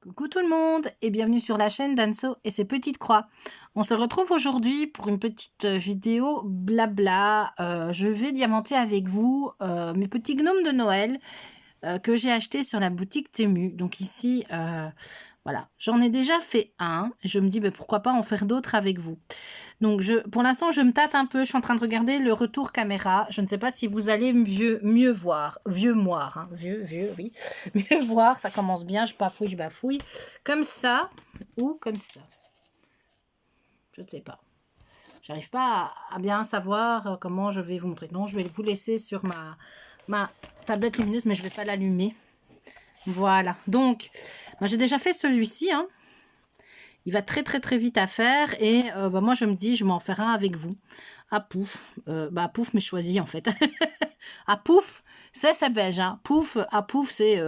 Coucou tout le monde et bienvenue sur la chaîne d'Anso et ses petites croix. On se retrouve aujourd'hui pour une petite vidéo blabla. Je vais diamanter avec vous mes petits gnomes de Noël que j'ai achetés sur la boutique Temu. Donc ici, voilà, j'en ai déjà fait un. Je me dis pourquoi pas en faire d'autres avec vous. Donc pour l'instant, je me tâte un peu. Je suis en train de regarder le retour caméra. Je ne sais pas si vous allez mieux voir. Vieux moire, hein. Vieux, oui. Mieux voir, ça commence bien. Je bafouille. Comme ça ou comme ça. Je ne sais pas. J'arrive pas à bien savoir comment je vais vous montrer. Non, je vais vous laisser sur ma tablette lumineuse, mais je ne vais pas l'allumer. Voilà. Donc, moi j'ai déjà fait celui-ci, hein. Il va très vite à faire et moi je me dis je m'en ferai un avec vous. À pouf, à pouf mais choisi en fait. À pouf, c'est belge, hein. Pouf, à pouf c'est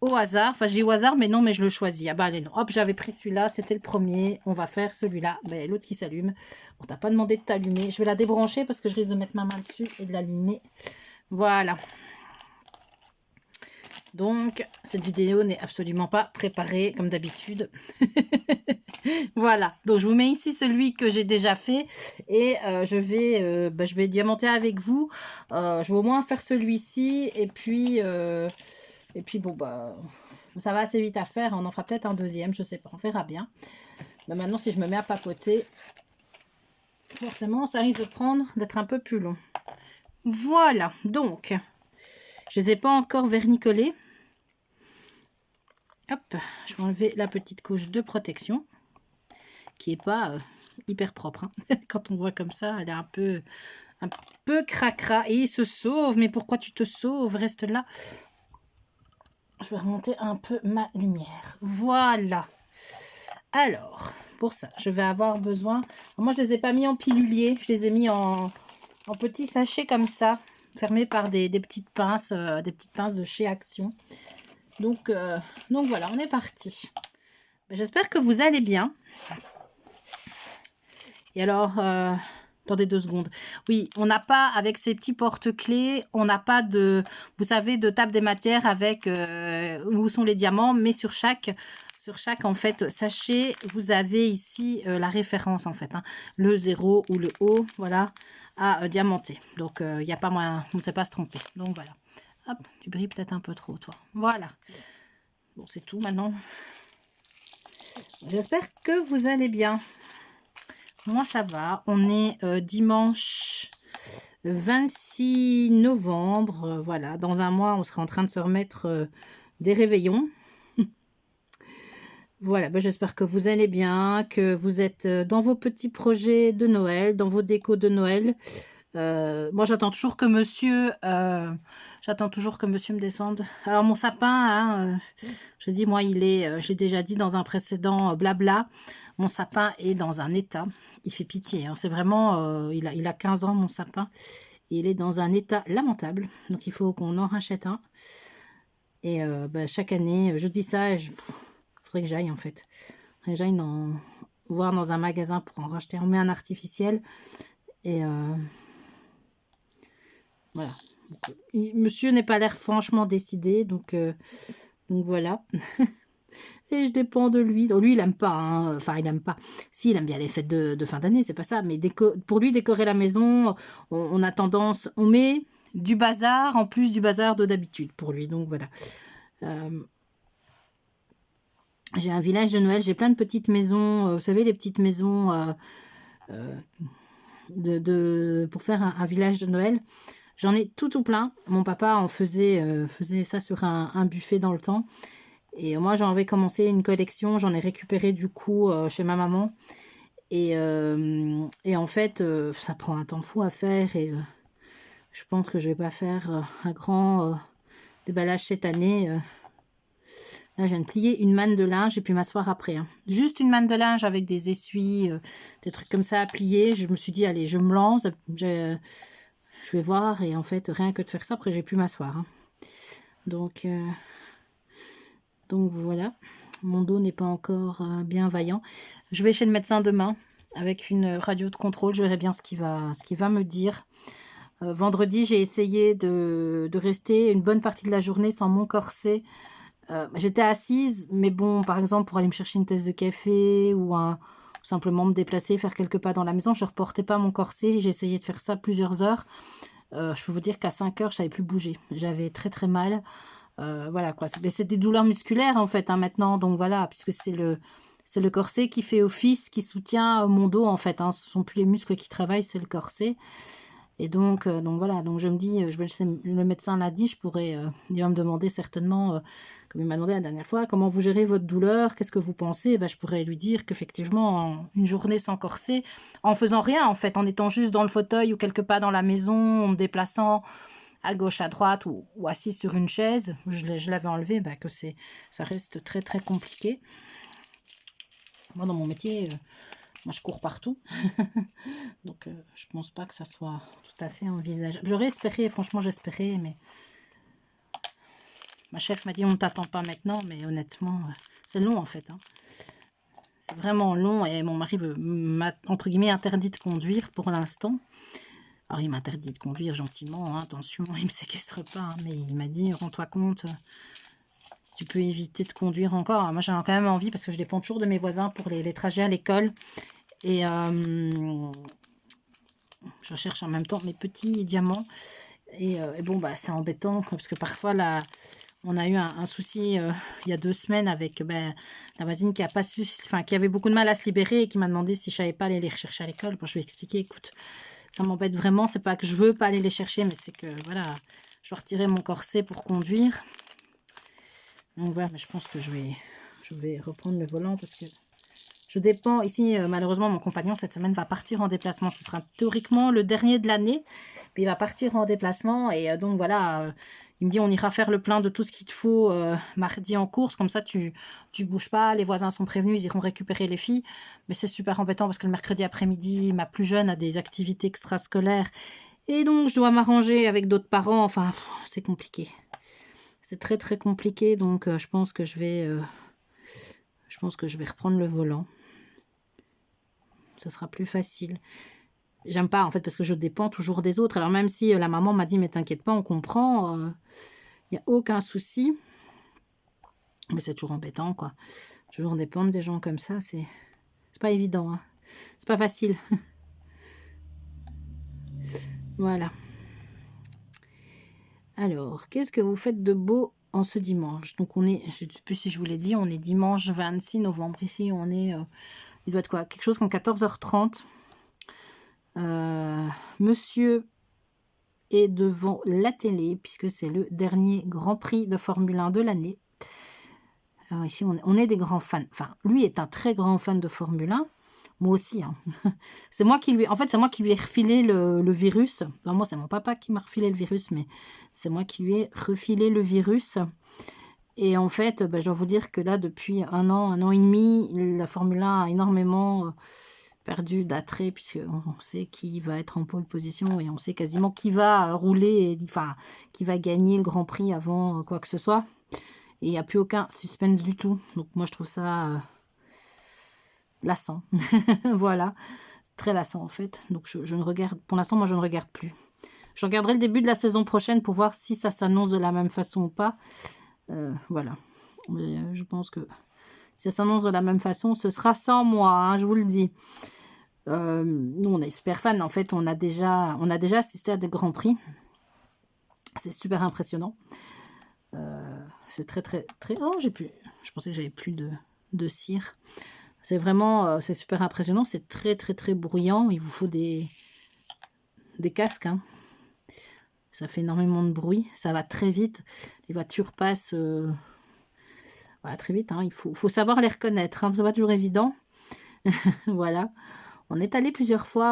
au hasard. Enfin je dis au hasard mais non mais je le choisis. Ah bah allez non, hop j'avais pris celui-là, c'était le premier. On va faire celui-là. Ben, l'autre qui s'allume. On t'a pas demandé de t'allumer. Je vais la débrancher parce que je risque de mettre ma main dessus et de l'allumer. Voilà. Donc, cette vidéo n'est absolument pas préparée comme d'habitude. Voilà, donc je vous mets ici celui que j'ai déjà fait et je vais diamanter avec vous. Je vais au moins faire celui-ci et puis bon, ça va assez vite à faire. On en fera peut-être un deuxième, je sais pas, on verra bien. Mais maintenant, si je me mets à papoter, forcément, ça risque d'être un peu plus long. Voilà, donc... Je ne les ai pas encore vernicolés. Hop, je vais enlever la petite couche de protection qui n'est pas hyper propre. Hein. Quand on voit comme ça, elle est un peu cracra. Et il se sauve. Mais pourquoi tu te sauves? Reste là. Je vais remonter un peu ma lumière. Voilà. Alors, pour ça, je vais avoir besoin... Moi, je ne les ai pas mis en pilulier. Je les ai mis en petits sachets comme ça. Fermé par des petites pinces de chez Action. Donc voilà, on est parti. J'espère que vous allez bien. Et alors, attendez 2 secondes. Oui, on n'a pas, avec ces petits porte-clés, on n'a pas de, vous savez, de table des matières avec où sont les diamants, mais sur chaque en fait sachet, vous avez ici la référence en fait, hein, le 0 ou le haut, voilà, à diamanter. Donc il n'y a pas moyen, on ne sait pas se tromper. Donc voilà. Hop, tu brilles peut-être un peu trop toi. Voilà. Bon, c'est tout maintenant. J'espère que vous allez bien. Moi ça va. On est dimanche 26 novembre. Voilà, dans un mois on sera en train de se remettre des réveillons. Voilà, j'espère que vous allez bien, que vous êtes dans vos petits projets de Noël, dans vos décos de Noël. Moi, j'attends toujours que monsieur me descende. Alors, mon sapin, hein, je dis, moi, j'ai déjà dit dans un précédent blabla, mon sapin est dans un état. Il fait pitié. Hein, c'est vraiment, il a 15 ans, mon sapin. Et il est dans un état lamentable. Donc, il faut qu'on en rachète un. Et chaque année, je dis ça et faudrait que j'aille en fait. Faudrait que j'aille voir dans un magasin pour en racheter. On met un artificiel. Et voilà. Monsieur n'est pas l'air franchement décidé. Donc voilà. Et je dépends de lui. Donc, lui, il aime pas. Hein. Enfin, il aime pas. Si, il aime bien les fêtes de fin d'année, c'est pas ça. Mais pour lui, décorer la maison, on a tendance... On met du bazar en plus du bazar de d'habitude pour lui. Donc voilà. J'ai un village de Noël, j'ai plein de petites maisons, vous savez, les petites maisons pour faire un village de Noël. J'en ai tout plein. Mon papa en faisait ça sur un buffet dans le temps. Et moi, j'en avais commencé une collection, j'en ai récupéré du coup chez ma maman. Et en fait, ça prend un temps fou à faire. Et je pense que je vais pas faire un grand déballage cette année. Là, je viens de plier une manne de linge et puis m'asseoir après. Hein. Juste une manne de linge avec des essuies, des trucs comme ça à plier. Je me suis dit, allez, je me lance. Je vais voir. Et en fait, rien que de faire ça, après, j'ai pu m'asseoir. Hein. Donc voilà. Mon dos n'est pas encore bien vaillant. Je vais chez le médecin demain avec une radio de contrôle. Je verrai bien ce qu'il va me dire. Vendredi, j'ai essayé de rester une bonne partie de la journée sans mon corset. J'étais assise, mais bon, par exemple, pour aller me chercher une tasse de café ou simplement me déplacer, faire quelques pas dans la maison, je ne reportais pas mon corset. J'ai essayé de faire ça plusieurs heures. Je peux vous dire qu'à 5 heures, je ne savais plus bouger. J'avais très très mal. Voilà quoi. C'est des douleurs musculaires en fait maintenant. Donc voilà, puisque c'est le corset qui fait office, qui soutient mon dos en fait. Hein. Ce ne sont plus les muscles qui travaillent, c'est le corset. Et donc voilà, donc je me dis, le médecin l'a dit, il va me demander certainement, comme il m'a demandé la dernière fois, comment vous gérez votre douleur, qu'est-ce que vous pensez, je pourrais lui dire qu'effectivement, une journée sans corset, en faisant rien en fait, en étant juste dans le fauteuil ou quelque part dans la maison, en me déplaçant à gauche, à droite ou assis sur une chaise, je l'avais enlevé, ça reste très très compliqué. Moi dans mon métier... Moi, je cours partout. Donc, je pense pas que ça soit tout à fait envisageable. J'aurais espéré, franchement, j'espérais, mais... Ma chef m'a dit, on ne t'attend pas maintenant, mais honnêtement, c'est long, en fait. Hein. C'est vraiment long, et mon mari m'a, entre guillemets, interdit de conduire pour l'instant. Alors, il m'interdit de conduire gentiment, hein, attention, il me séquestre pas, hein, mais il m'a dit, rends-toi compte... si tu peux éviter de conduire encore. Alors, moi, j'ai quand même envie, parce que je dépends toujours de mes voisins pour les trajets à l'école. Et je cherche en même temps mes petits diamants. Et bon, c'est embêtant, parce que parfois, là, on a eu un souci il y a 2 semaines avec la voisine qui qui avait beaucoup de mal à se libérer et qui m'a demandé si je savais pas aller les rechercher à l'école. Bon, je lui ai expliqué, écoute, ça m'embête vraiment, c'est pas que je veux pas aller les chercher, mais c'est que, voilà, je dois retirer mon corset pour conduire. Donc voilà, mais je pense que je vais reprendre le volant parce que je dépends. Ici, malheureusement, mon compagnon, cette semaine, va partir en déplacement. Ce sera théoriquement le dernier de l'année. Puis il va partir en déplacement. Et donc, voilà, il me dit, on ira faire le plein de tout ce qu'il te faut mardi en course. Comme ça, tu bouges pas. Les voisins sont prévenus. Ils iront récupérer les filles. Mais c'est super embêtant parce que le mercredi après-midi, ma plus jeune a des activités extrascolaires. Et donc, je dois m'arranger avec d'autres parents. Enfin, c'est compliqué. C'est très, très compliqué. Donc, je pense que je vais reprendre le volant. Ce sera plus facile. J'aime pas en fait parce que je dépends toujours des autres. Alors même si la maman m'a dit mais t'inquiète pas, on comprend, il n'y a aucun souci. Mais c'est toujours embêtant quoi. Toujours dépendre des gens comme ça, c'est pas évident. Hein. C'est pas facile. Voilà. Alors, qu'est-ce que vous faites de beau en ce dimanche? Donc on est, je ne sais plus si je vous l'ai dit, on est dimanche 26 novembre. Ici on est... il doit être quoi? Quelque chose comme 14h30. Monsieur est devant la télé puisque c'est le dernier Grand Prix de Formule 1 de l'année. Alors ici, on est des grands fans. Enfin, lui est un très grand fan de Formule 1. Moi aussi. Hein. C'est moi qui lui ai refilé le virus. Enfin, moi, c'est mon papa qui m'a refilé le virus, mais c'est moi qui lui ai refilé le virus. Et en fait, je dois vous dire que là, depuis un an et demi, la Formule 1 a énormément perdu d'attrait, puisqu'on sait qui va être en pole position et on sait quasiment qui va rouler, enfin, qui va gagner le Grand Prix avant quoi que ce soit. Et il n'y a plus aucun suspense du tout. Donc moi, je trouve ça lassant. Voilà, c'est très lassant en fait. Donc je ne regarde, pour l'instant, moi, je ne regarde plus. Je regarderai le début de la saison prochaine pour voir si ça s'annonce de la même façon ou pas. Voilà. Mais je pense que si ça s'annonce de la même façon, ce sera sans moi, hein, je vous le dis. Nous, on est super fans. En fait, on a déjà assisté à des grands prix. C'est super impressionnant. C'est très, très, très... Oh, je pensais que j'avais plus de cire. C'est vraiment... c'est super impressionnant. C'est très, très, très bruyant. Il vous faut des casques. Hein. Ça fait énormément de bruit. Ça va très vite. Les voitures passent... très vite. Hein. Il faut savoir les reconnaître. Hein. C'est pas toujours évident. Voilà. On est allé plusieurs fois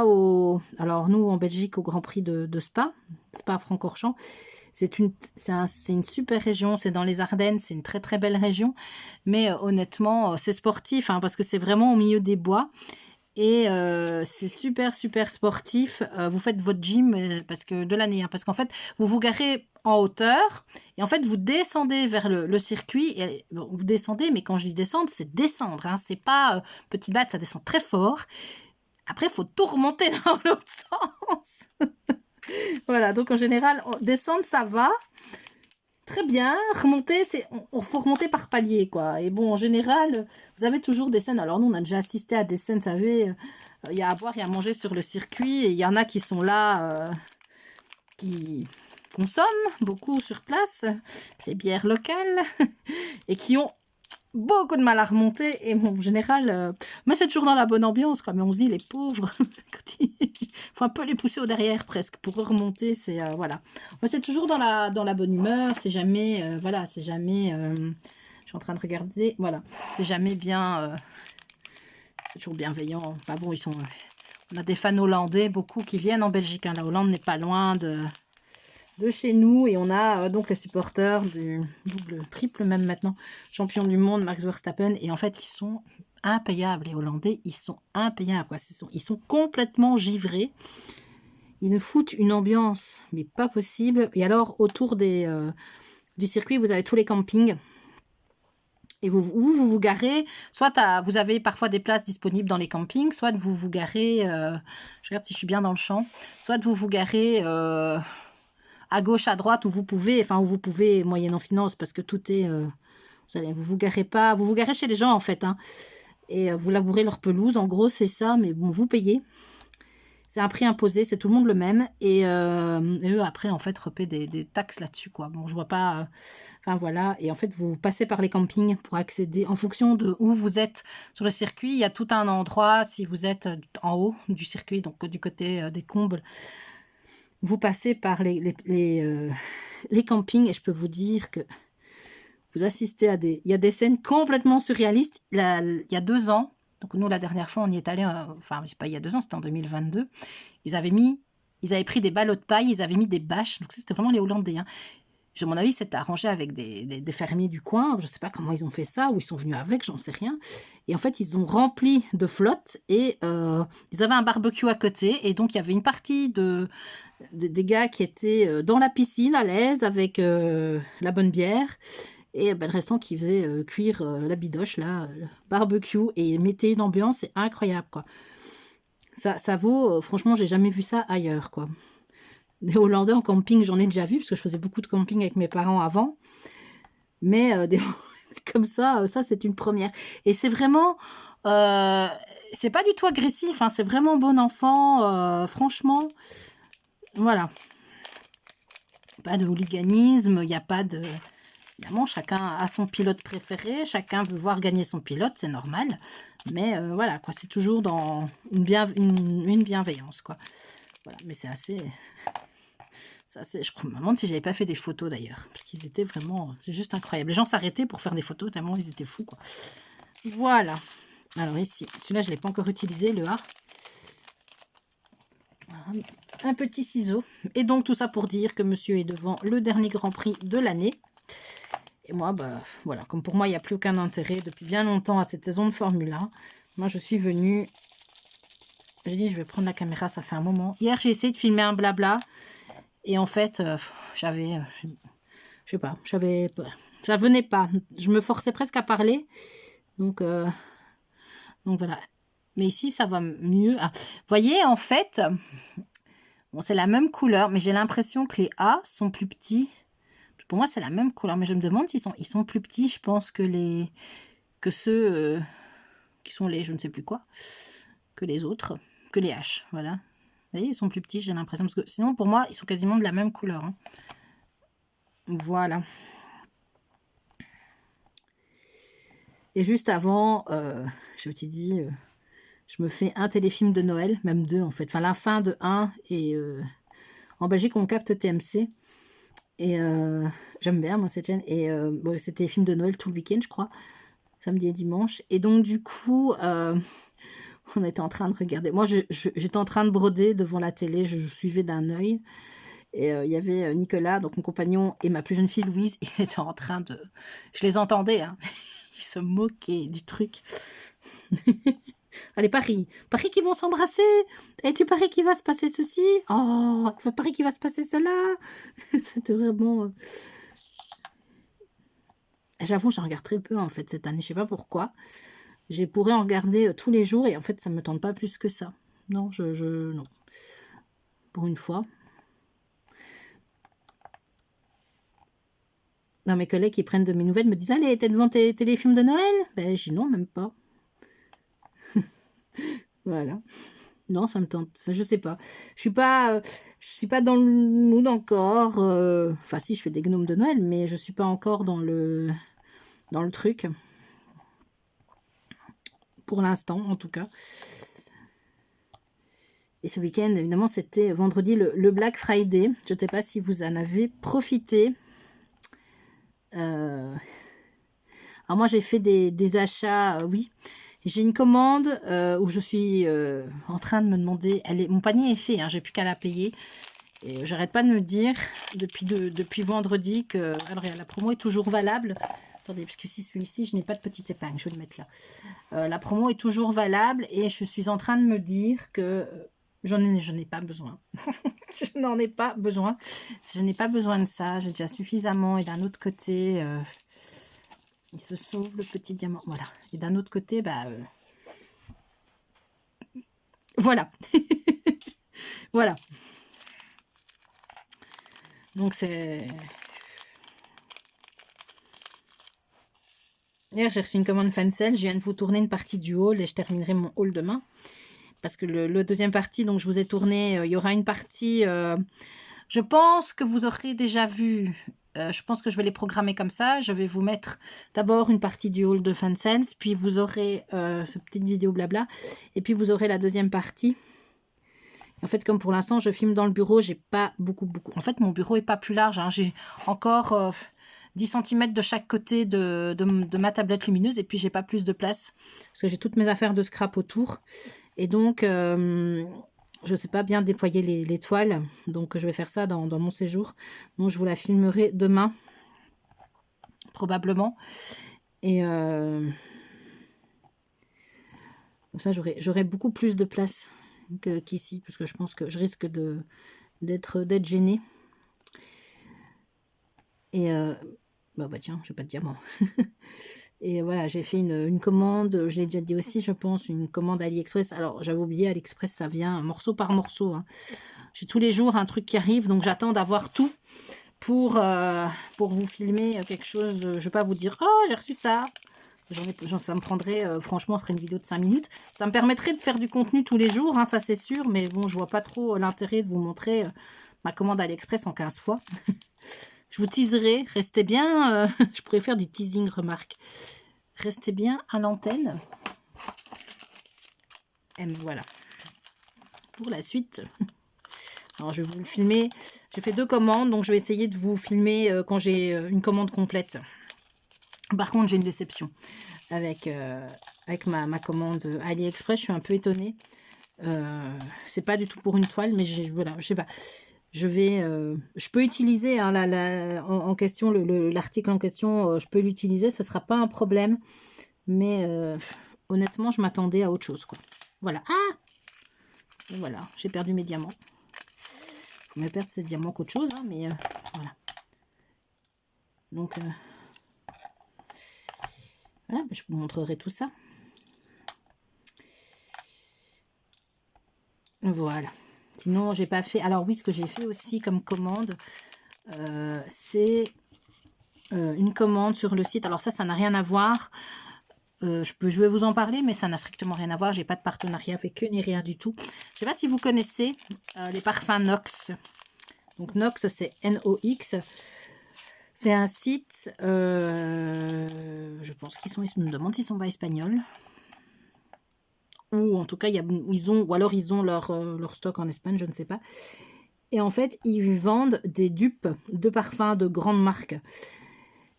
alors nous en Belgique au Grand Prix de Spa-Francorchamps. C'est une super région, c'est dans les Ardennes, c'est une très très belle région. Mais honnêtement, c'est sportif hein, parce que c'est vraiment au milieu des bois. Et c'est super super sportif. Vous faites votre gym parce que de l'année, hein, parce qu'en fait vous vous garez en hauteur et en fait vous descendez vers le circuit. Et, bon, vous descendez, mais quand je dis descendre, c'est descendre. Hein, c'est pas petite batte, ça descend très fort. Après, il faut tout remonter dans l'autre sens. Voilà, donc en général, descendre, ça va. très bien. Remonter, on faut remonter par palier, quoi. Et bon, en général, vous avez toujours des scènes. Alors nous, on a déjà assisté à des scènes, vous savez, il y a à boire et à manger sur le circuit. Et il y en a qui sont là, qui consomment beaucoup sur place, les bières locales, et qui ont beaucoup de mal à remonter. Et bon, en général, mais c'est toujours dans la bonne ambiance, quoi. Mais on se dit, les pauvres, il faut un peu les pousser au derrière presque pour remonter. C'est voilà. Moi, c'est toujours dans la bonne humeur. C'est jamais, voilà, c'est jamais. Je suis en train de regarder. Voilà, c'est jamais bien. C'est toujours bienveillant. Enfin bon, ils sont. On a des fans hollandais, beaucoup qui viennent en Belgique. Hein. La Hollande n'est pas loin de chez nous, et on a donc les supporters du double, triple même maintenant, champion du monde, Max Verstappen, et en fait ils sont impayables, les Hollandais, ils sont impayables, quoi. Ils sont complètement givrés, ils nous foutent une ambiance, mais pas possible. Et alors autour du circuit, vous avez tous les campings, et vous garez, soit vous avez parfois des places disponibles dans les campings, soit vous vous garez, je regarde si je suis bien dans le champ, soit vous vous garez à gauche, à droite, où vous pouvez, moyennant finance, parce que tout est, vous garez pas, vous garez chez les gens en fait, hein, et vous labourez leur pelouse, en gros c'est ça, mais bon, vous payez, c'est un prix imposé, c'est tout le monde le même, et eux après en fait repaient des taxes là-dessus, quoi. Bon, je vois pas, enfin voilà, et en fait vous passez par les campings pour accéder, en fonction de où vous êtes sur le circuit, il y a tout un endroit, si vous êtes en haut du circuit, donc du côté des combles, vous passez par les campings, et je peux vous dire que vous assistez à il y a des scènes complètement surréalistes. Il y a 2 ans, donc nous la dernière fois on y est allé, enfin c'est pas il y a 2 ans, c'était en 2022, ils avaient pris des ballots de paille, ils avaient mis des bâches, donc c'était vraiment les Hollandais, hein. À mon avis, c'était arrangé avec des fermiers du coin. Je ne sais pas comment ils ont fait ça, ou ils sont venus avec, j'en sais rien. Et en fait, ils ont rempli de flotte, et ils avaient un barbecue à côté. Et donc, il y avait une partie des gars qui étaient dans la piscine, à l'aise, avec la bonne bière. Et le restant qui faisait cuire la bidoche, là, barbecue. Et mettait une ambiance, c'est incroyable, quoi. Ça vaut, franchement, j'ai jamais vu ça ailleurs, quoi. Des Hollandais en camping, j'en ai déjà vu, parce que je faisais beaucoup de camping avec mes parents avant. Mais des comme ça c'est une première. Et c'est vraiment, c'est pas du tout agressif, hein, c'est vraiment bon enfant, franchement. Voilà. Pas de hooliganisme, il n'y a pas de... Évidemment, chacun a son pilote préféré, chacun veut voir gagner son pilote, c'est normal. Mais voilà, quoi, c'est toujours dans une bienveillance, quoi. Voilà, mais c'est assez... Je me demande si j'avais pas fait des photos d'ailleurs, parce qu'ils étaient vraiment, c'est juste incroyable. Les gens s'arrêtaient pour faire des photos tellement ils étaient fous, quoi. Voilà. Alors ici, celui-là je l'ai pas encore utilisé, le A. Un petit ciseau. Et donc tout ça pour dire que monsieur est devant le dernier Grand Prix de l'année. Et moi, bah voilà, comme pour moi il n'y a plus aucun intérêt depuis bien longtemps à cette saison de Formule 1. Moi je suis venue, j'ai dit je vais prendre la caméra, ça fait un moment. Hier j'ai essayé de filmer un blabla. Et en fait, j'avais, je sais pas, ça venait pas. Je me forçais presque à parler. Donc voilà. Mais ici, ça va mieux. Ah, vous voyez, en fait, bon, c'est la même couleur, mais j'ai l'impression que les A sont plus petits. Pour moi, c'est la même couleur, mais je me demande s'ils sont plus petits, je pense, que ceux qui sont les, je ne sais plus quoi, que les autres, que les H, voilà. Vous voyez, ils sont plus petits, j'ai l'impression, parce que sinon, pour moi, ils sont quasiment de la même couleur, hein. Voilà. Et juste avant, je t'ai dit, je me fais un téléfilm de Noël, même 2 en fait. Enfin, la fin de 1, et en Belgique, on capte TMC. Et j'aime bien, moi, cette chaîne. Et bon, c'était les films de Noël tout le week-end, je crois. Samedi et dimanche. Et donc, du coup, on était en train de regarder. Moi, j'étais en train de broder devant la télé. Je suivais d'un œil. Et il y avait Nicolas, donc mon compagnon, et ma plus jeune fille Louise. Ils étaient en train de... Je les entendais, hein. Ils se moquaient du truc. Allez, Paris. Paris qui vont s'embrasser. Et tu paries qu'il va se passer ceci. Oh, tu paries qu'il va se passer cela. C'était vraiment... J'avoue, j'en regarde très peu, en fait, cette année. Je sais pas pourquoi. J'ai pourrais en regarder tous les jours. Et en fait, ça me tente pas plus que ça. Non, non. Pour une fois. Non, mes collègues qui prennent de mes nouvelles me disent: allez, t'es devant tes téléfilms de Noël? Ben, je dis non, même pas. Voilà. Non, ça me tente. Enfin, je sais pas. Je suis pas dans le mood encore. Enfin, si, je fais des gnomes de Noël, mais je suis pas encore dans le truc. Pour l'instant, en tout cas. Et ce week-end, évidemment, c'était vendredi le Black Friday. Je ne sais pas si vous en avez profité. Alors moi, j'ai fait des achats, oui. J'ai une commande où je suis en train de me demander... mon panier est fait, hein, j'ai plus qu'à la payer. Et j'arrête pas de me dire depuis vendredi que... Alors, la promo est toujours valable. Attendez, parce que si celui-ci, je n'ai pas de petite épingle, je vais le mettre là. La promo est toujours valable et je suis en train de me dire que je n'ai pas besoin. Je n'en ai pas besoin. Je n'ai pas besoin de ça. J'ai déjà suffisamment. Et d'un autre côté, il se sauve le petit diamant. Voilà. Et d'un autre côté, voilà. Voilà. Donc c'est... Hier, j'ai reçu une commande Fancel. Je viens de vous tourner une partie du haul et je terminerai mon haul demain. Parce que le deuxième partie, donc je vous ai tourné, il y aura une partie, je pense que vous aurez déjà vu, je pense que je vais les programmer comme ça. Je vais vous mettre d'abord une partie du haul de Fansense, puis vous aurez ce petite vidéo blabla, et puis vous aurez la deuxième partie. En fait, comme pour l'instant, je filme dans le bureau, j'ai pas beaucoup. En fait, mon bureau est pas plus large, hein. J'ai encore 10 cm de chaque côté de ma tablette lumineuse, et puis j'ai pas plus de place, parce que j'ai toutes mes affaires de scrap autour. Et donc, je ne sais pas bien déployer les toiles. Donc, je vais faire ça dans mon séjour. Donc, je vous la filmerai demain, probablement. Et comme ça, j'aurai beaucoup plus de place qu'ici. Parce que je pense que je risque d'être gênée. Et bah tiens, je vais pas te dire moi. Et voilà, j'ai fait une commande, je l'ai déjà dit aussi, je pense, une commande AliExpress. Alors, j'avais oublié, AliExpress, ça vient morceau par morceau, hein. J'ai tous les jours un truc qui arrive, donc j'attends d'avoir tout pour vous filmer quelque chose. Je ne vais pas vous dire, oh, j'ai reçu ça. Ça me prendrait, franchement, ce serait une vidéo de 5 minutes. Ça me permettrait de faire du contenu tous les jours, hein, ça c'est sûr, mais bon, je vois pas trop l'intérêt de vous montrer ma commande AliExpress en 15 fois. Je vous teaserai, restez bien, je pourrais faire du teasing, remarque. Restez bien à l'antenne. Et voilà. Pour la suite, alors je vais vous le filmer. J'ai fait 2 commandes, donc je vais essayer de vous filmer quand j'ai une commande complète. Par contre, j'ai une déception avec ma commande AliExpress. Je suis un peu étonnée. C'est pas du tout pour une toile, mais voilà, je sais pas. Je peux utiliser hein, en question l'article en question, je peux l'utiliser, ce sera pas un problème, mais honnêtement, je m'attendais à autre chose, quoi. Voilà. Ah, et voilà, j'ai perdu mes diamants. Faut mieux perdre ces diamants qu'autre chose, hein, mais voilà. Donc voilà, je vous montrerai tout ça. Voilà. Sinon, j'ai pas fait... Alors oui, ce que j'ai fait aussi comme commande, c'est une commande sur le site. Alors ça n'a rien à voir. Je vais vous en parler, mais ça n'a strictement rien à voir. J'ai pas de partenariat avec eux, ni rien du tout. Je sais pas si vous connaissez les parfums Nox. Donc Nox, c'est N-O-X. C'est un site, je pense qu'ils me demandent s'ils sont pas espagnols. Ou en tout cas, ou alors ils ont leur stock en Espagne, je ne sais pas. Et en fait, ils vendent des dupes de parfums de grandes marques.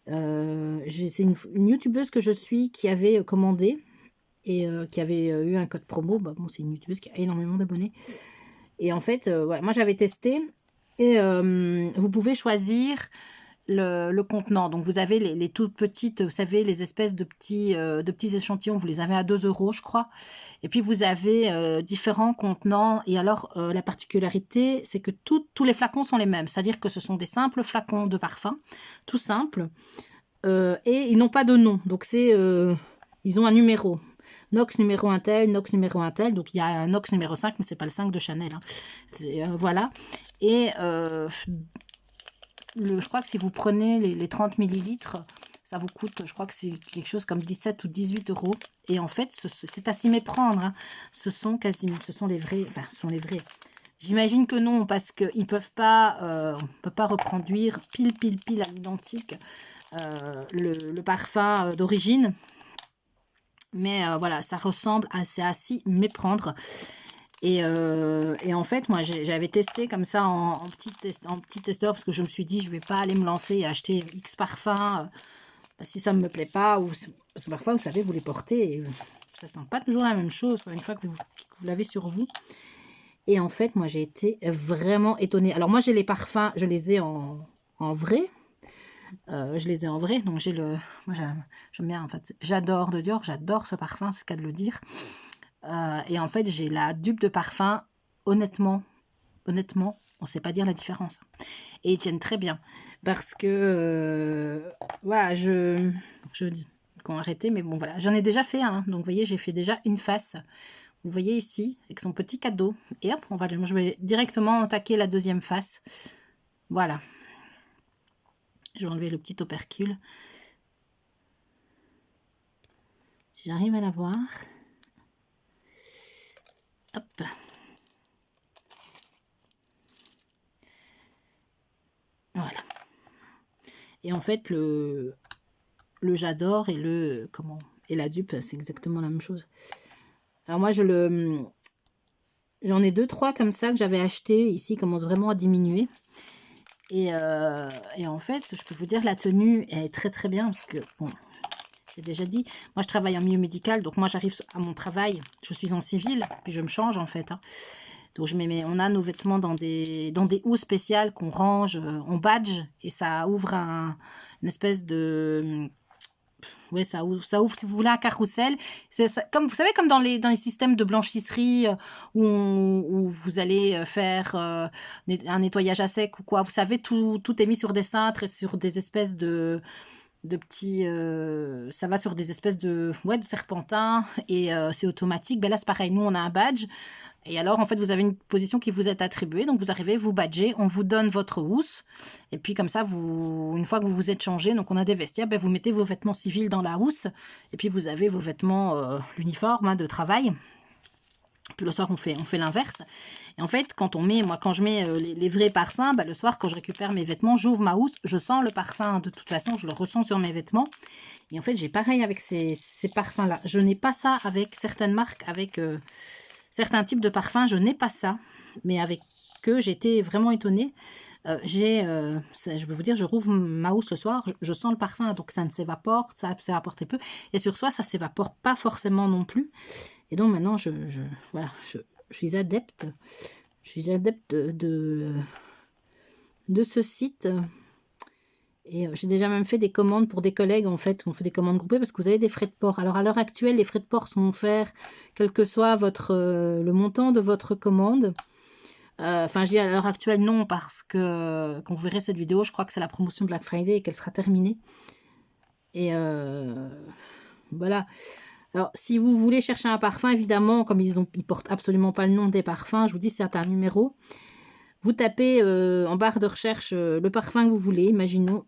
C'est une youtubeuse que je suis qui avait commandé et qui avait eu un code promo. Bah, bon, c'est une youtubeuse qui a énormément d'abonnés. Et en fait, voilà, moi j'avais testé et vous pouvez choisir le contenant. Donc vous avez les toutes petites, vous savez, les espèces de petits échantillons, vous les avez à 2 €, je crois. Et puis vous avez différents contenants. Et alors la particularité, c'est que tous les flacons sont les mêmes. C'est-à-dire que ce sont des simples flacons de parfum, tout simples. Et ils n'ont pas de nom. Donc ils ont un numéro. Nox numéro 1 tel, Nox numéro 1 tel. Donc il y a un Nox numéro 5, mais c'est pas le 5 de Chanel, hein. Voilà. Et je crois que si vous prenez les 30 millilitres, ça vous coûte, je crois que c'est quelque chose comme 17 ou 18 euros. Et en fait, c'est à s'y méprendre. Hein. Ce sont les vrais, enfin, ce sont les vrais. J'imagine que non, parce qu'ils peuvent pas, on peut pas reproduire pile à l'identique le parfum d'origine. Mais voilà, ça ressemble c'est à s'y méprendre. Et en fait, moi, j'avais testé comme ça en petit testeur, parce que je me suis dit, je vais pas aller me lancer et acheter X parfums si ça ne me plaît pas. Parce que parfois, vous savez, vous les portez et ça sent pas toujours la même chose une fois que vous l'avez sur vous. Et en fait, moi, j'ai été vraiment étonnée. Alors, moi, j'ai les parfums, je les ai en vrai. Je les ai en vrai. Donc, moi, j'aime bien, en fait. J'adore le Dior. J'adore ce parfum, c'est le cas de le dire. Et en fait, j'ai la dupe de parfum. Honnêtement, on ne sait pas dire la différence. Et ils tiennent très bien. Parce que, voilà, je dis qu'on arrêtait, mais bon, voilà. J'en ai déjà fait un. Donc, vous voyez, j'ai fait déjà une face. Vous voyez ici, avec son petit cadeau. Et hop, je vais directement attaquer la deuxième face. Voilà. Je vais enlever le petit opercule. Si j'arrive à la voir. Hop. Voilà. Et en fait, le j'adore et et la dupe, c'est exactement la même chose. Alors moi, j'en ai 2-3 comme ça que j'avais acheté. Ici, il commence vraiment à diminuer. Et en fait, je peux vous dire, la tenue est très bien. Parce que, bon, j'ai déjà dit, moi je travaille en milieu médical. Donc moi, j'arrive à mon travail. Je suis en civil. Puis je me change en fait. Hein. Donc on a nos vêtements dans des housses spéciales qu'on range, on badge. Et ça ouvre une espèce de... Oui, ça ouvre, si vous voulez, un carrousel. Comme, vous savez, comme dans les systèmes de blanchisserie où vous allez faire un nettoyage à sec ou quoi. Vous savez, tout est mis sur des cintres et sur des espèces de petits... ça va sur des espèces de serpentins et c'est automatique. Ben là, c'est pareil. Nous, on a un badge. Et alors, en fait, vous avez une position qui vous est attribuée. Donc, vous arrivez, vous badgez, on vous donne votre housse. Et puis, comme ça, une fois que vous vous êtes changé, donc on a des vestiaires, ben, vous mettez vos vêtements civils dans la housse. Et puis, vous avez vos vêtements, l'uniforme de travail. Puis, le soir, on fait l'inverse. Et en fait, quand je mets les vrais parfums, ben, le soir, quand je récupère mes vêtements, j'ouvre ma housse, je sens le parfum. De toute façon, je le ressens sur mes vêtements. Et en fait, j'ai pareil avec ces parfums-là. Je n'ai pas ça avec certaines marques, avec... certains types de parfums, je n'ai pas ça, mais avec eux, j'étais vraiment étonnée. Je peux vous dire, je rouvre ma housse le soir, je sens le parfum, donc ça ne s'évapore, ça s'évapore très peu, et sur soi, ça ne s'évapore pas forcément non plus. Et donc maintenant, voilà, je suis adepte, de ce site. Et j'ai déjà même fait des commandes pour des collègues, en fait, on fait des commandes groupées parce que vous avez des frais de port. Alors, à l'heure actuelle, les frais de port sont offerts, quel que soit le montant de votre commande. Enfin, je dis à l'heure actuelle, non, parce que quand vous verrez cette vidéo, je crois que c'est la promotion Black Friday et qu'elle sera terminée. Et voilà. Alors, si vous voulez chercher un parfum, évidemment, comme ils portent absolument pas le nom des parfums, je vous dis, c'est un numéro. Vous tapez en barre de recherche le parfum que vous voulez, imaginons.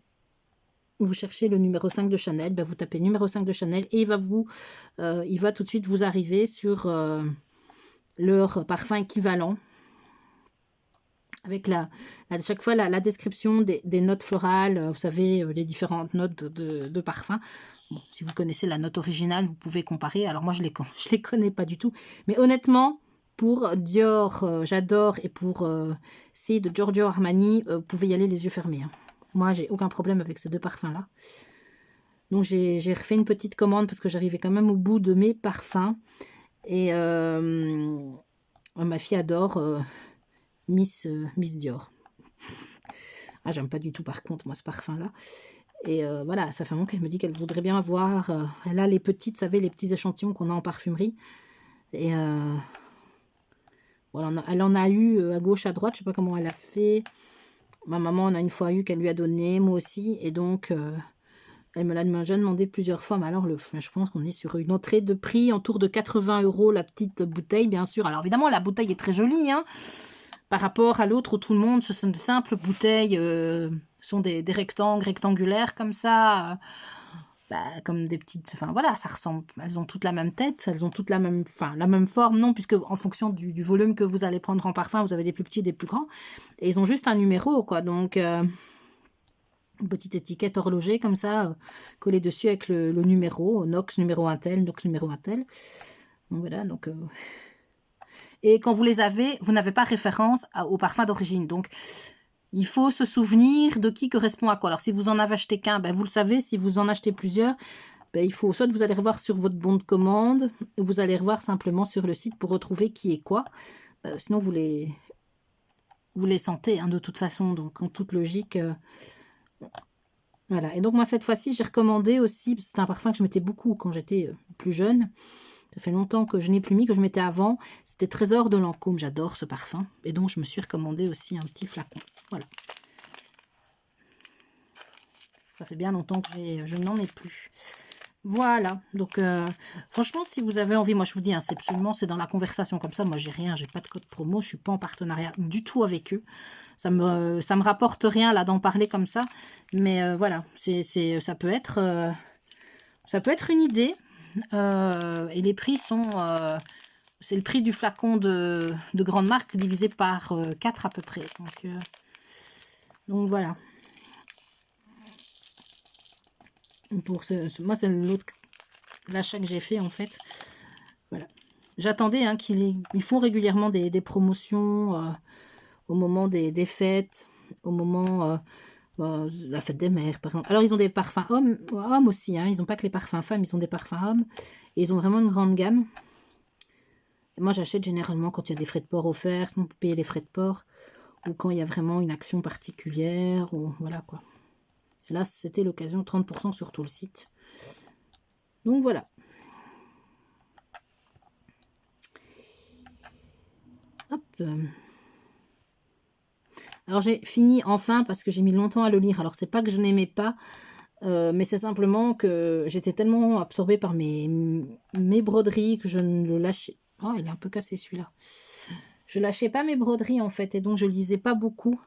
Vous cherchez le numéro 5 de Chanel, ben vous tapez numéro 5 de Chanel et il va tout de suite vous arriver sur leur parfum équivalent avec chaque fois la description des notes florales, vous savez, les différentes notes de parfum. Bon, si vous connaissez la note originale, vous pouvez comparer. Alors moi, je les connais pas du tout. Mais honnêtement, pour Dior, j'adore, et pour de Giorgio Armani, vous pouvez y aller les yeux fermés. Hein. Moi, j'ai aucun problème avec ces deux parfums-là. Donc, j'ai refait une petite commande parce que j'arrivais quand même au bout de mes parfums. Et ma fille adore Miss Dior. Ah, j'aime pas du tout, par contre, moi, ce parfum-là. Et voilà, ça fait un moment qu'elle me dit qu'elle voudrait bien avoir... elle a les petites, vous savez, les petits échantillons qu'on a en parfumerie. Et voilà, elle en a eu à gauche, à droite. Je sais pas comment elle a fait. Ma maman en a une fois eu qu'elle lui a donné, moi aussi, et donc elle me l'a déjà demandé plusieurs fois. Mais alors, je pense qu'on est sur une entrée de prix autour de 80 € la petite bouteille, bien sûr. Alors évidemment, la bouteille est très jolie, hein, par rapport à l'autre où tout le monde, ce sont de simples bouteilles Ce sont des rectangles rectangulaires comme ça, comme des petites... Enfin voilà, ça ressemble... Elles ont toutes la même tête, elles ont toutes la même forme, non, puisque en fonction du volume que vous allez prendre en parfum, vous avez des plus petits, des plus grands. Et ils ont juste un numéro, quoi. Donc, une petite étiquette horlogée comme ça, collée dessus avec le numéro, Nox numéro un tel, Nox numéro un tel. Donc voilà, donc... Et quand vous les avez, vous n'avez pas référence au parfum d'origine. Donc, il faut se souvenir de qui correspond à quoi. Alors, si vous en avez acheté qu'un, vous le savez. Si vous en achetez plusieurs, il faut soit vous allez revoir sur votre bon de commande, ou vous allez revoir simplement sur le site pour retrouver qui est quoi. Sinon, vous les sentez, hein, de toute façon. Donc, en toute logique... Voilà. Et donc, moi, cette fois-ci, j'ai recommandé aussi, parce que c'est un parfum que je mettais beaucoup quand j'étais plus jeune. Ça fait longtemps que je n'ai plus mis, que je mettais avant. C'était Trésor de Lancôme. J'adore ce parfum. Et donc, je me suis recommandé aussi un petit flacon. Voilà. Ça fait bien longtemps que je n'en ai plus. Voilà. Donc, franchement, si vous avez envie, moi, je vous dis, hein, c'est dans la conversation comme ça. Moi, j'ai rien. J'ai pas de code promo. Je suis pas en partenariat du tout avec eux. Ça me rapporte rien, là, d'en parler comme ça. Mais voilà. Ça peut être une idée. Et les prix sont... c'est le prix du flacon de grande marque divisé par 4 à peu près. Donc voilà. Moi, c'est l'autre l'achat que j'ai fait en fait. Voilà. J'attendais, hein, qu'ils font régulièrement des promotions au moment des fêtes, au moment... la fête des mères, par exemple. Alors, ils ont des parfums hommes aussi. Hein. Ils n'ont pas que les parfums femmes, ils ont des parfums hommes. Et ils ont vraiment une grande gamme. Et moi, j'achète généralement quand il y a des frais de port offerts, sinon pour payer les frais de port, ou quand il y a vraiment une action particulière, ou voilà quoi. Et là, c'était l'occasion, 30% sur tout le site. Donc voilà. Hop. Alors j'ai fini enfin parce que j'ai mis longtemps à le lire. Alors c'est pas que je n'aimais pas, mais c'est simplement que j'étais tellement absorbée par mes broderies que je ne le lâchais. Oh, il est un peu cassé celui-là. Je lâchais pas mes broderies en fait et donc je lisais pas beaucoup.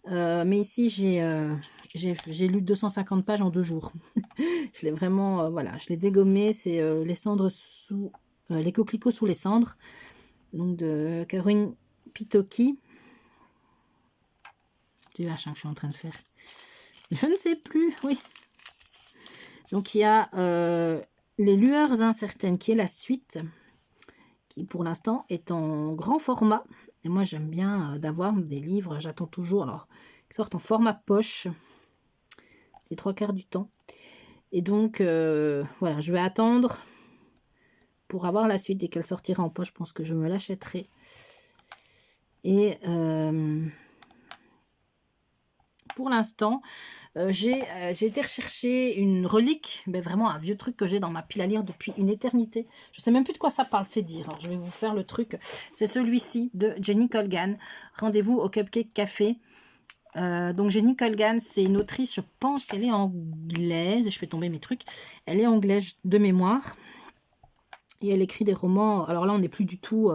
Mais ici j'ai lu 250 pages en 2 jours. Je l'ai vraiment, voilà, je l'ai dégommé. C'est les cendres sous les coquelicots sous les cendres, donc de Caroline Pitoki. Du H que je suis en train de faire. Je ne sais plus, oui. Donc il y a Les Lueurs Incertaines qui est la suite, qui pour l'instant est en grand format. Et moi j'aime bien d'avoir des livres, j'attends toujours, alors, qui sortent en format poche, les 3/4 du temps. Et donc voilà, je vais attendre pour avoir la suite. Dès qu'elle sortira en poche, je pense que je me l'achèterai. Et pour l'instant, j'ai été rechercher une relique, mais vraiment un vieux truc que j'ai dans ma pile à lire depuis une éternité. Je ne sais même plus de quoi ça parle, c'est dire. Alors, je vais vous faire le truc. C'est celui-ci de Jenny Colgan. Rendez-vous au Cupcake Café. Donc Jenny Colgan, c'est une autrice, je pense qu'elle est anglaise. Je fais tomber mes trucs. Elle est anglaise de mémoire. Et elle écrit des romans. Alors là, on n'est plus du tout...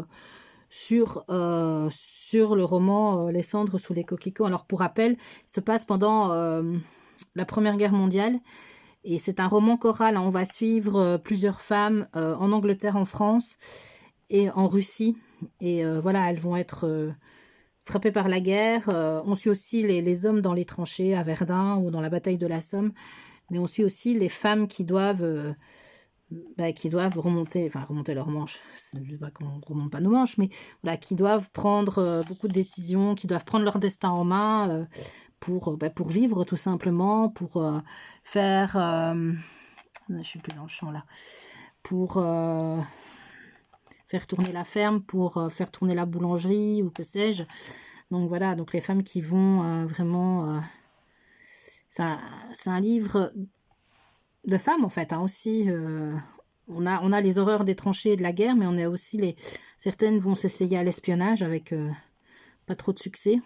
sur le roman Les cendres sous les coquelicots. Alors pour rappel, il se passe pendant la Première Guerre mondiale et c'est un roman choral. On va suivre plusieurs femmes en Angleterre, en France et en Russie. Et voilà, elles vont être frappées par la guerre. On suit aussi les hommes dans les tranchées à Verdun ou dans la bataille de la Somme. Mais on suit aussi les femmes qui doivent... remonter leurs manches, c'est pas qu'on remonte pas nos manches, mais voilà, qui doivent prendre beaucoup de décisions, qui doivent prendre leur destin en main pour vivre tout simplement, pour faire, je suis plus dans le champ là, pour faire tourner la ferme, pour faire tourner la boulangerie ou que sais-je. Donc voilà, donc les femmes qui vont vraiment, c'est un livre de femmes en fait, hein, aussi. On a les horreurs des tranchées et de la guerre, mais on a aussi certaines vont s'essayer à l'espionnage avec pas trop de succès.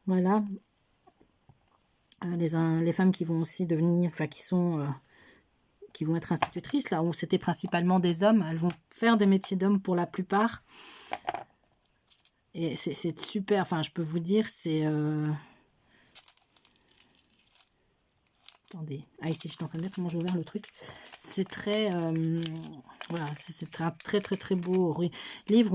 Voilà. Les femmes qui vont aussi devenir, enfin qui vont être institutrices, là où c'était principalement des hommes, elles vont faire des métiers d'hommes pour la plupart. Et c'est super, enfin je peux vous dire, c'est Attendez. Ah, ici, je suis en train de dire comment j'ai ouvert le truc. C'est très... voilà, c'est un très, très, très beau livre.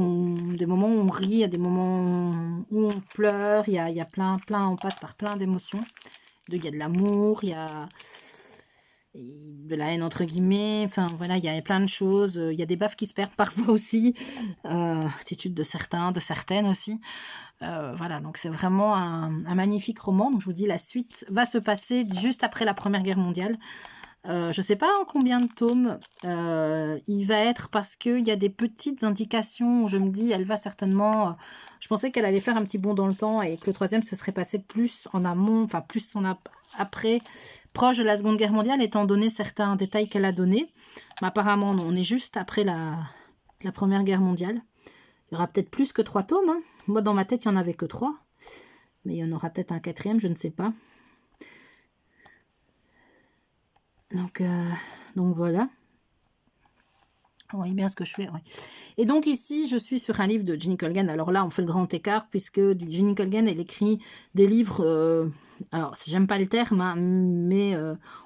Des moments où on rit, il y a des moments où on pleure. Il y a plein, on passe par plein d'émotions. Il y a de l'amour, il y a de la haine, entre guillemets. Enfin, voilà, il y a plein de choses. Il y a des baffes qui se perdent parfois aussi. Attitude de certains, de certaines aussi. Voilà, donc c'est vraiment un magnifique roman. Donc je vous dis, la suite va se passer juste après la Première Guerre mondiale. Je ne sais pas en combien de tomes il va être, parce qu'il y a des petites indications où je me dis, elle va certainement... je pensais qu'elle allait faire un petit bond dans le temps et que le troisième se serait passé plus en amont, enfin plus après, proche de la Seconde Guerre mondiale, étant donné certains détails qu'elle a donnés. Mais apparemment, non, on est juste après la Première Guerre mondiale. Il y aura peut-être plus que 3 tomes. Hein. Moi, dans ma tête, il n'y en avait que 3. Mais il y en aura peut-être un 4e, je ne sais pas. Donc voilà. Vous voyez bien ce que je fais, oui. Et donc ici, je suis sur un livre de Jenny Colgan. Alors là, on fait le grand écart, puisque Jenny Colgan, elle écrit des livres... alors, j'aime pas le terme, hein, mais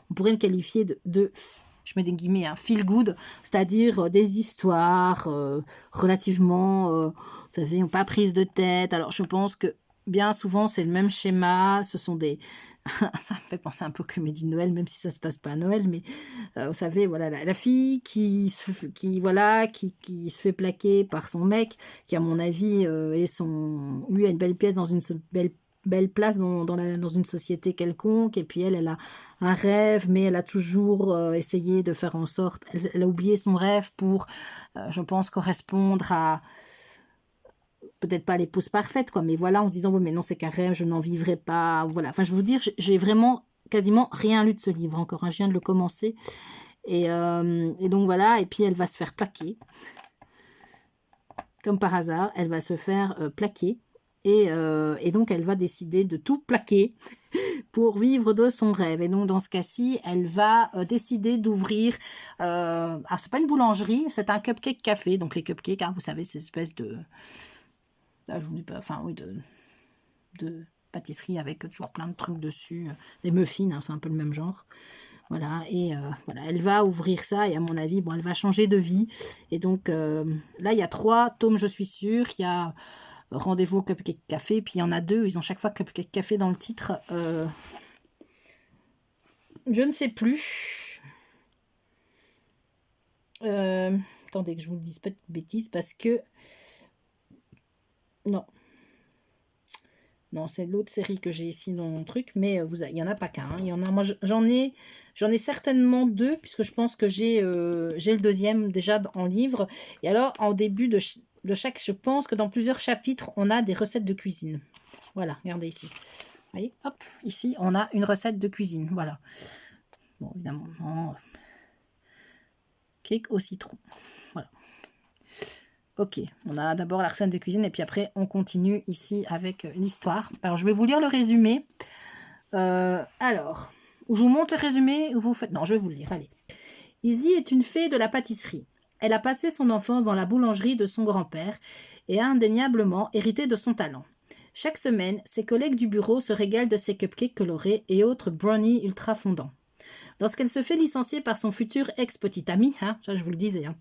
on pourrait le qualifier de je mets des guillemets, hein, feel good, c'est-à-dire des histoires relativement, vous savez, pas prises de tête. Alors, je pense que bien souvent, c'est le même schéma. Ce sont des... ça me fait penser un peu aux comédies de Noël, même si ça se passe pas à Noël, mais vous savez, voilà, la fille qui se fait plaquer par son mec, qui à mon avis lui a une belle pièce dans une belle place dans une société quelconque, et puis elle a un rêve, mais elle a toujours essayé de faire en sorte, elle a oublié son rêve pour, je pense, correspondre à peut-être pas l'épouse parfaite, quoi, mais voilà, en se disant, oui, mais non, c'est qu'un rêve, je n'en vivrai pas, voilà. Enfin, je veux vous dire, j'ai vraiment quasiment rien lu de ce livre, encore, hein, je viens de le commencer, et donc voilà, et puis elle va se faire plaquer, comme par hasard, elle va se faire plaquer, et donc elle va décider de tout plaquer pour vivre de son rêve. Et donc dans ce cas-ci, elle va décider d'ouvrir, alors c'est pas une boulangerie, c'est un cupcake café. Donc les cupcakes, hein, vous savez, ces espèces de... Là, je vous dis pas, enfin oui, de pâtisserie avec toujours plein de trucs dessus, des muffins, hein, c'est un peu le même genre. Voilà, et voilà, elle va ouvrir ça, et à mon avis, bon, elle va changer de vie. Et donc là, il y a 3 tomes, je suis sûre. Il y a Rendez-vous au Cupcake Café, puis il y en a 2, ils ont chaque fois Cupcake Café dans le titre. Je ne sais plus. Attendez que je vous dise pas de bêtises, parce que... Non, c'est l'autre série que j'ai ici dans mon truc, mais il n'y en a pas qu'un. Hein. Il y en a, moi, j'en ai certainement 2, puisque je pense que j'ai le 2e déjà en livre. Et alors, en début de chaque, je pense que dans plusieurs chapitres, on a des recettes de cuisine. Voilà, regardez ici. Vous voyez, hop, ici, on a une recette de cuisine. Voilà. Bon, évidemment, non. Cake au citron. Voilà. Ok, on a d'abord la recette de cuisine et puis après on continue ici avec l'histoire. Alors je vais vous lire le résumé. Alors, je vous montre le résumé ou vous faites... Non, je vais vous le lire, allez. Izzy est une fée de la pâtisserie. Elle a passé son enfance dans la boulangerie de son grand-père et a indéniablement hérité de son talent. Chaque semaine, ses collègues du bureau se régalent de ses cupcakes colorés et autres brownies ultra fondants. Lorsqu'elle se fait licencier par son futur ex-petit ami, hein, ça je vous le disais, hein,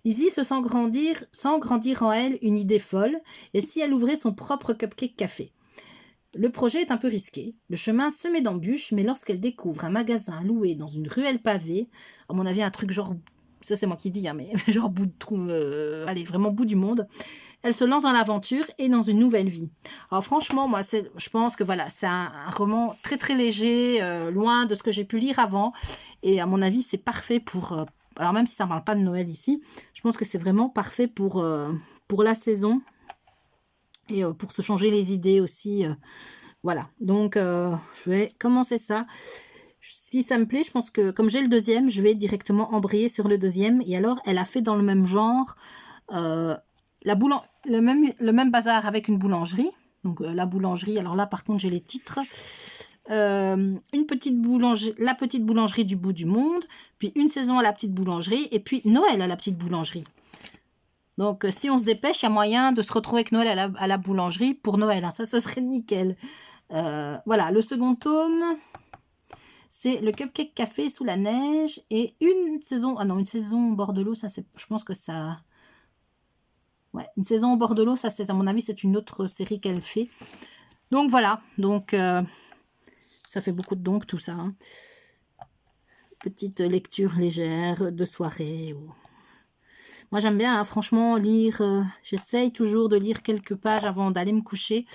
Izzy se sent grandir en elle une idée folle, et si elle ouvrait son propre cupcake café. Le projet est un peu risqué, le chemin semé d'embûches, mais lorsqu'elle découvre un magasin loué dans une ruelle pavée, à mon avis un truc genre, ça c'est moi qui dis, hein, mais genre bout de trou, allez, vraiment bout du monde, elle se lance dans l'aventure et dans une nouvelle vie. Alors franchement, moi, je pense que voilà, c'est un roman très très léger, loin de ce que j'ai pu lire avant, et à mon avis c'est parfait pour... alors même si ça ne parle pas de Noël ici, je pense que c'est vraiment parfait pour la saison et pour se changer les idées aussi. Voilà, donc je vais commencer ça. Si ça me plaît, je pense que comme j'ai le 2e, je vais directement embrayer sur le 2e. Et alors, elle a fait dans le même genre le même bazar avec une boulangerie. Donc la boulangerie, alors là par contre j'ai les titres. La petite boulangerie du bout du monde, puis une saison à la petite boulangerie, et puis Noël à la petite boulangerie. Donc si on se dépêche, il y a moyen de se retrouver avec Noël à la boulangerie pour Noël, hein. Ça serait nickel. Voilà, le second tome, C'est le Cupcake Café sous la neige et une saison... Ah non, une saison au bord de l'eau, ça c'est... Je pense que ça... Ouais, une saison au bord de l'eau, ça c'est à mon avis, c'est une autre série qu'elle fait. Donc voilà, donc ça fait beaucoup de donc tout ça. Hein. Petite lecture légère de soirée. Ou... Moi j'aime bien, hein, franchement, lire. J'essaye toujours de lire quelques pages avant d'aller me coucher.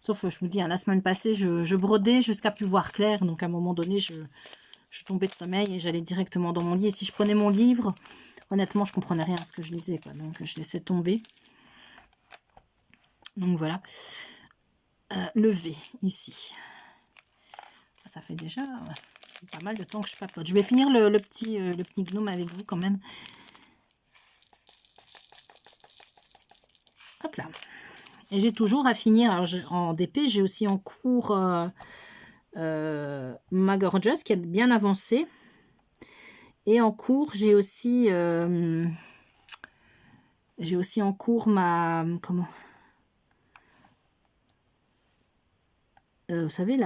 Sauf, je vous dis, hein, la semaine passée, je brodais jusqu'à plus voir clair. Donc à un moment donné, je tombais de sommeil et j'allais directement dans mon lit. Et si je prenais mon livre, honnêtement, je comprenais rien à ce que je lisais, quoi. Donc je laissais tomber. Donc voilà. Le V, ici. Ça fait déjà pas mal de temps que je papote. Je vais finir le petit gnome avec vous quand même. Hop là. Et j'ai toujours à finir. Alors en DP, j'ai aussi en cours ma Gorgeous qui est bien avancée. Et en cours, j'ai aussi en cours ma... Comment vous savez,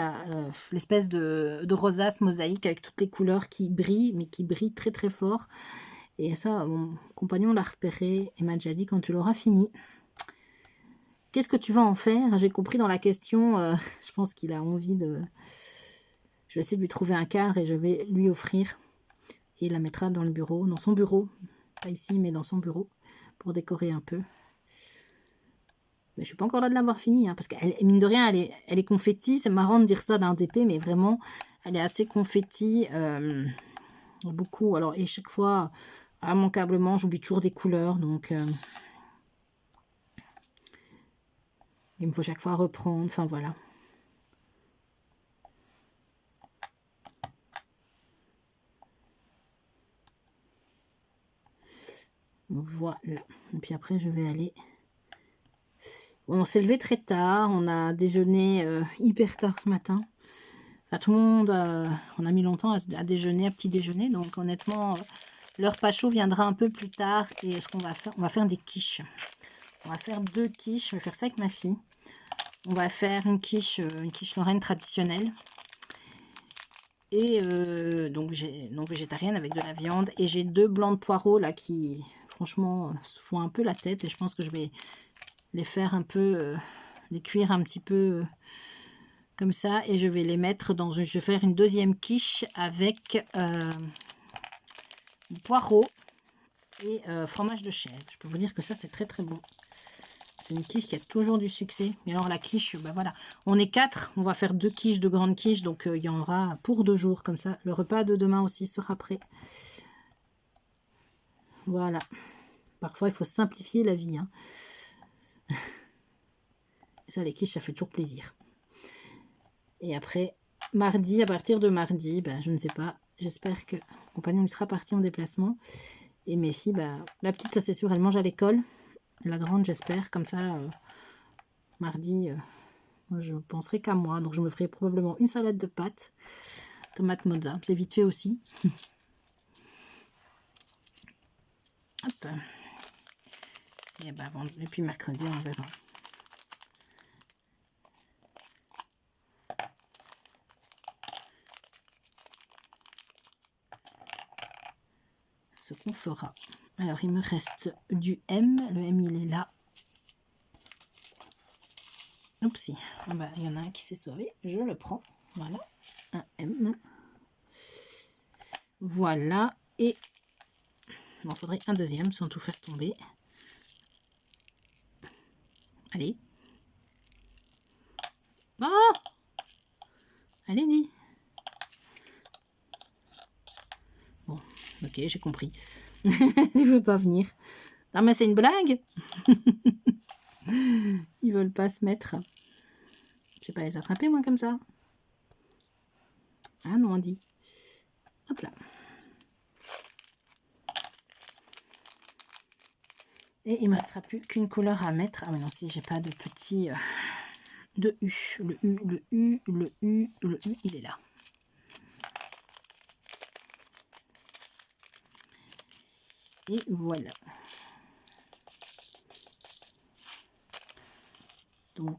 l'espèce de rosace mosaïque avec toutes les couleurs qui brillent, mais qui brillent très très fort. Et ça, mon compagnon l'a repéré et m'a déjà dit quand tu l'auras fini. Qu'est-ce que tu vas en faire? J'ai compris dans la question, je pense qu'il a envie de... Je vais essayer de lui trouver un cadre et je vais lui offrir. Et il la mettra dans le bureau, dans son bureau. Pas ici, mais dans son bureau, pour décorer un peu. Mais je suis pas encore là de l'avoir fini, hein, parce qu'elle, mine de rien, elle est confetti. C'est marrant de dire ça d'un DP, mais vraiment, elle est assez confetti. Beaucoup. Alors, et chaque fois, immanquablement, j'oublie toujours des couleurs. Donc, il me faut chaque fois reprendre. Enfin, voilà. Voilà. Et puis après, je vais aller... On s'est levé très tard. On a déjeuné hyper tard ce matin. Enfin, tout le monde, on a mis longtemps à déjeuner, à petit déjeuner. Donc, honnêtement, l'heure pas chaud viendra un peu plus tard. Et ce qu'on va faire, on va faire des quiches. On va faire 2 quiches. Je vais faire ça avec ma fille. On va faire une quiche lorraine traditionnelle. Et donc végétarienne avec de la viande. Et j'ai 2 blancs de poireaux là qui, franchement, se font un peu la tête. Et je pense que je vais les faire un peu, les cuire un petit peu comme ça. Et je vais les mettre dans une... Je vais faire une deuxième quiche avec poireaux et fromage de chèvre. Je peux vous dire que ça, c'est très très bon. C'est une quiche qui a toujours du succès. Et alors la quiche, ben voilà. On est 4, on va faire 2 quiches, 2 grandes quiches. Donc il y en aura pour 2 jours comme ça. Le repas de demain aussi sera prêt. Voilà. Parfois, il faut simplifier la vie. Hein. Et ça, les quiches, ça fait toujours plaisir. Et après, mardi, à partir de mardi, ben, je ne sais pas. J'espère que mon compagnon sera parti en déplacement. Et mes filles, ben, la petite, ça c'est sûr, elle mange à l'école. La grande, j'espère. Comme ça, mardi, moi, je penserai qu'à moi. Donc, je me ferai probablement une salade de pâtes. Tomate mozza. C'est vite fait aussi. Hop. Et, ben, et puis mercredi, on verra. Ce qu'on fera. Alors, il me reste du M. Le M, il est là. Oupsie. Ah bah, il y en a un qui s'est sauvé. Je le prends. Voilà. Un M. Voilà. Et il m'en faudrait un deuxième sans tout faire tomber. Allez. Oh! Allez, dis. Bon, ok, j'ai compris. Il veut pas venir. Non, mais c'est une blague. Ils veulent pas se mettre. Je sais pas les attraper, moi, comme ça. Ah non, on dit. Hop là. Et il ne me restera plus qu'une couleur à mettre. Ah mais non, si j'ai pas de petit... de U. Le U, le U, le U, le U, il est là. Et voilà. Donc...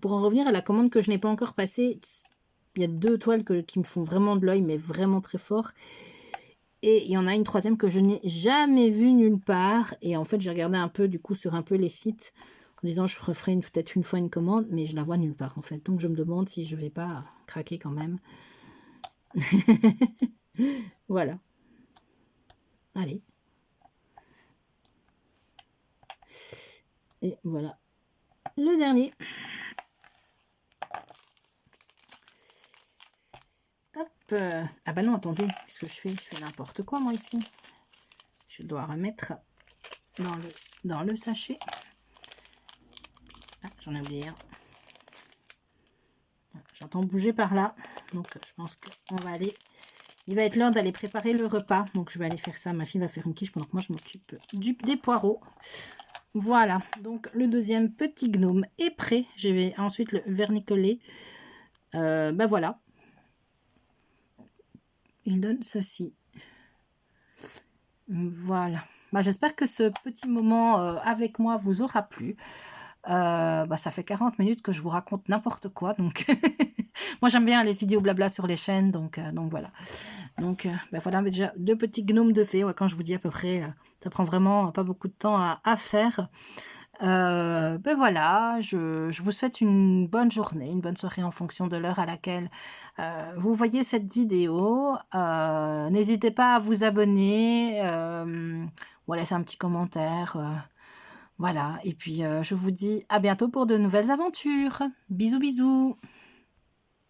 pour en revenir à la commande que je n'ai pas encore passée, il y a 2 toiles qui me font vraiment de l'œil, mais vraiment très fort. Et il y en a une troisième que je n'ai jamais vue nulle part. Et en fait, j'ai regardé un peu, du coup, sur un peu les sites, en disant je referai peut-être une fois une commande, mais je la vois nulle part, en fait. Donc, je me demande si je vais pas craquer quand même. Voilà. Allez. Et voilà. Le dernier. Hop. Ah bah non, attendez. Qu'est-ce que je fais? Je fais n'importe quoi, moi, ici. Je dois remettre dans le sachet. Ah, j'en ai oublié un. J'entends bouger par là. Donc, je pense qu'on va aller... Il va être l'heure d'aller préparer le repas. Donc, je vais aller faire ça. Ma fille va faire une quiche pendant que moi, je m'occupe des poireaux. Voilà. Donc, le deuxième petit gnome est prêt. Je vais ensuite le vernicoler. Ben voilà. Il donne ceci. Voilà. Bah, j'espère que ce petit moment avec moi vous aura plu. Bah, ça fait 40 minutes que je vous raconte n'importe quoi. Donc, moi, j'aime bien les vidéos blabla sur les chaînes. Donc voilà. Donc, ben voilà, mais déjà 2 petits gnomes de fée. Ouais, quand je vous dis à peu près, ça prend vraiment pas beaucoup de temps à faire. Ben voilà, je vous souhaite une bonne journée, une bonne soirée en fonction de l'heure à laquelle vous voyez cette vidéo. N'hésitez pas à vous abonner ou à laisser un petit commentaire. Voilà, et puis je vous dis à bientôt pour de nouvelles aventures. Bisous, bisous.